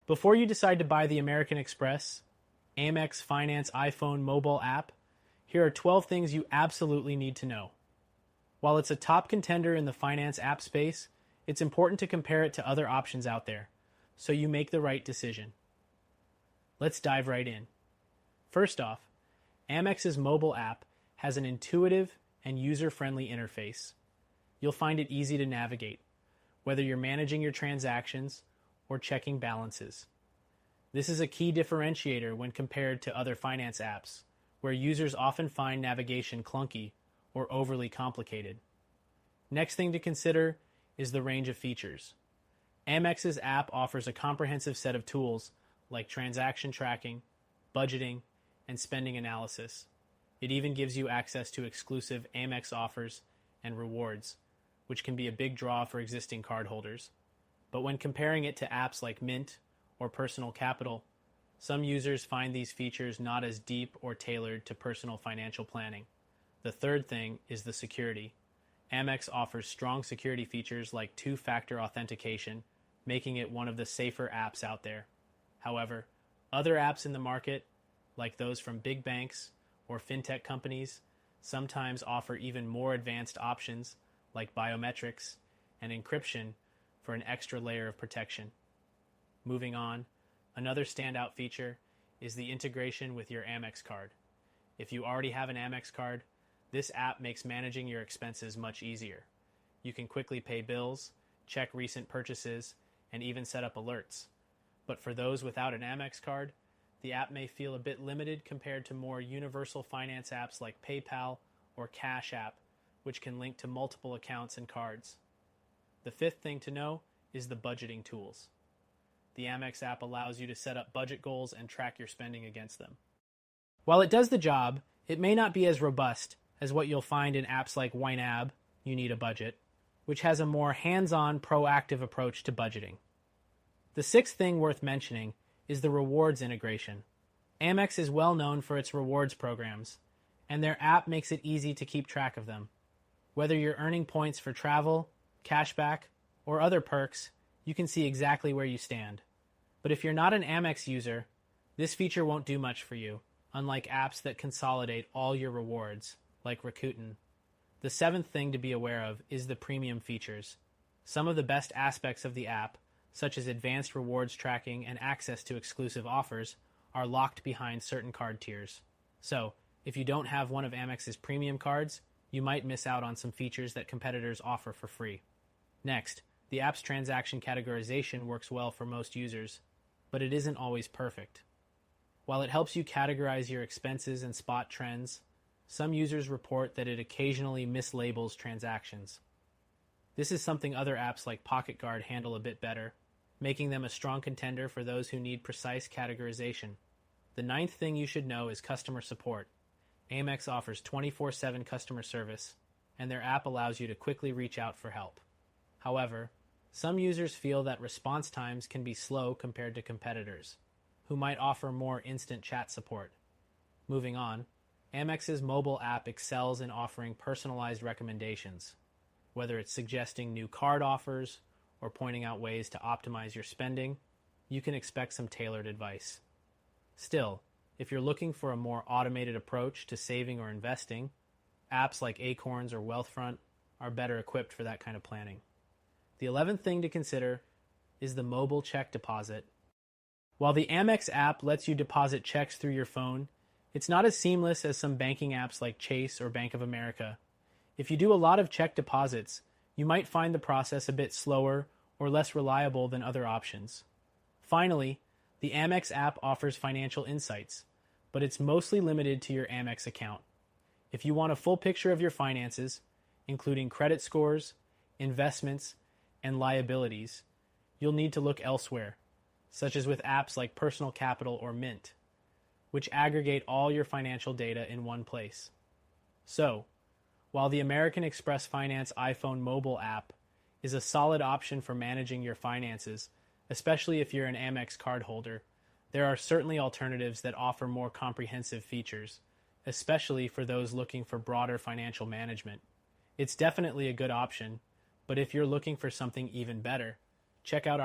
Before you decide to buy the American Express, Amex Finance iPhone mobile app, here are 12 things you absolutely need to know. While it's a top contender in the finance app space, it's important to compare it to other options out there, so you make the right decision. Let's dive right in. First off, Amex's mobile app has an intuitive and user-friendly interface. You'll find it easy to navigate, whether you're managing your transactions or checking balances. This is a key differentiator when compared to other finance apps, where users often find navigation clunky or overly complicated. Next thing to consider is the range of features. Amex's app offers a comprehensive set of tools like transaction tracking, budgeting, and spending analysis. It even gives you access to exclusive Amex offers and rewards, which can be a big draw for existing cardholders. But when comparing it to apps like Mint or Personal Capital, some users find these features not as deep or tailored to personal financial planning. The third thing is the security. Amex offers strong security features like two-factor authentication, making it one of the safer apps out there. However, other apps in the market, like those from big banks or fintech companies, sometimes offer even more advanced options like biometrics and encryption for an extra layer of protection. Moving on, another standout feature is the integration with your Amex card. If you already have an Amex card, this app makes managing your expenses much easier. You can quickly pay bills, check recent purchases, and even set up alerts. But for those without an Amex card, the app may feel a bit limited compared to more universal finance apps like PayPal or Cash App, which can link to multiple accounts and cards. The fifth thing to know is the budgeting tools. The Amex app allows you to set up budget goals and track your spending against them. While it does the job, it may not be as robust as what you'll find in apps like YNAB, You Need a Budget, which has a more hands-on, proactive approach to budgeting. The sixth thing worth mentioning is the rewards integration. Amex is well known for its rewards programs, and their app makes it easy to keep track of them. Whether you're earning points for travel, cashback, or other perks, you can see exactly where you stand. But if you're not an Amex user, this feature won't do much for you, unlike apps that consolidate all your rewards, like Rakuten. The seventh thing to be aware of is the premium features. Some of the best aspects of the app, such as advanced rewards tracking and access to exclusive offers, are locked behind certain card tiers. So, if you don't have one of Amex's premium cards, you might miss out on some features that competitors offer for free. Next, the app's transaction categorization works well for most users, but it isn't always perfect. While it helps you categorize your expenses and spot trends, some users report that it occasionally mislabels transactions. This is something other apps like Pocket Guard handle a bit better, making them a strong contender for those who need precise categorization. The ninth thing you should know is customer support. Amex offers 24/7 customer service, and their app allows you to quickly reach out for help. However, some users feel that response times can be slow compared to competitors, who might offer more instant chat support. Moving on, Amex's mobile app excels in offering personalized recommendations. Whether it's suggesting new card offers or pointing out ways to optimize your spending, you can expect some tailored advice. Still, if you're looking for a more automated approach to saving or investing, apps like Acorns or Wealthfront are better equipped for that kind of planning. The 11th thing to consider is the mobile check deposit. While the Amex app lets you deposit checks through your phone, it's not as seamless as some banking apps like Chase or Bank of America. If you do a lot of check deposits, you might find the process a bit slower or less reliable than other options. Finally, the Amex app offers financial insights, but it's mostly limited to your Amex account. If you want a full picture of your finances, including credit scores, investments, and liabilities, you'll need to look elsewhere, such as with apps like Personal Capital or Mint, which aggregate all your financial data in one place. So, while the American Express Finance iPhone mobile app is a solid option for managing your finances, especially if you're an Amex cardholder, there are certainly alternatives that offer more comprehensive features, especially for those looking for broader financial management. It's definitely a good option, but if you're looking for something even better, check out our